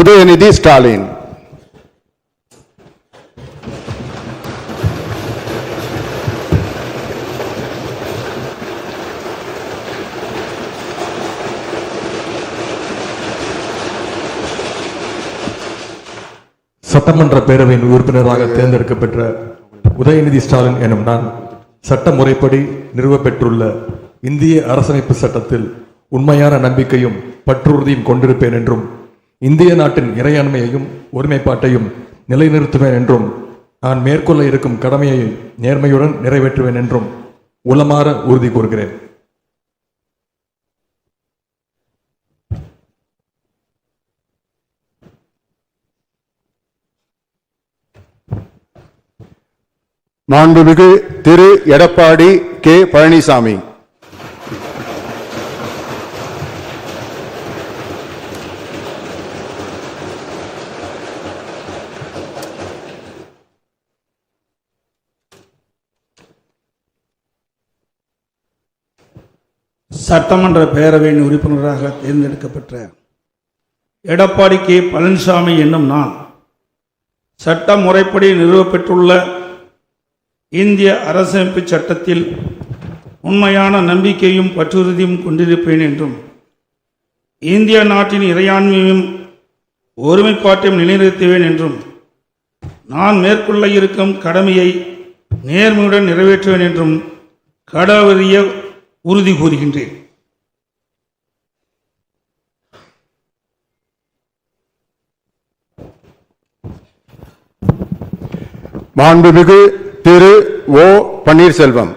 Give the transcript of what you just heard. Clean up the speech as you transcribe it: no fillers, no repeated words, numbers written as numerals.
உதயநிதி ஸ்டாலின். சட்டமன்ற பேரவையின் உறுப்பினராக தேர்ந்தெடுக்கப்பெற்ற உதயநிதி ஸ்டாலின் எனும் நான் சட்ட முறைப்படி நிறுவப்பெற்றுள்ள இந்திய அரசமைப்பு சட்டத்தில் உண்மையான நம்பிக்கையும் பற்றுறுதியும் கொண்டிருப்பேன் என்றும் இந்திய நாட்டின் இறையாண்மையையும் ஒருமைப்பாட்டையும் நிலைநிறுத்துவேன் என்றும் நான் மேற்கொள்ள இருக்கும் கடமையை நேர்மையுடன் நிறைவேற்றுவேன் என்றும் உளமாற உறுதி கூறுகிறேன். மாண்புமிகு திரு எடப்பாடி கே பழனிசாமி. சட்டமன்ற பேரவையின் உறுப்பினராக தேர்ந்தெடுக்கப்பட்ட எடப்பாடி கே பழனிசாமி என்னும் நான் சட்ட முறைப்படி நிறுவப்பெற்றுள்ள இந்திய அரசமைப்பு சட்டத்தில் உண்மையான நம்பிக்கையும் பற்றுறுதியும் கொண்டிருப்பேன் என்றும் இந்திய நாட்டின் இறையாண்மையும் ஒருமைப்பாட்டையும் நிலைநிறுத்துவேன் என்றும் நான் மேற்கொள்ள இருக்கும் கடமையை நேர்மையுடன் நிறைவேற்றுவேன் என்றும் கடவுளிய உறுதி கூறுகின்றேன். மாண்புமிகு திரு ஓ பன்னீர்செல்வம்.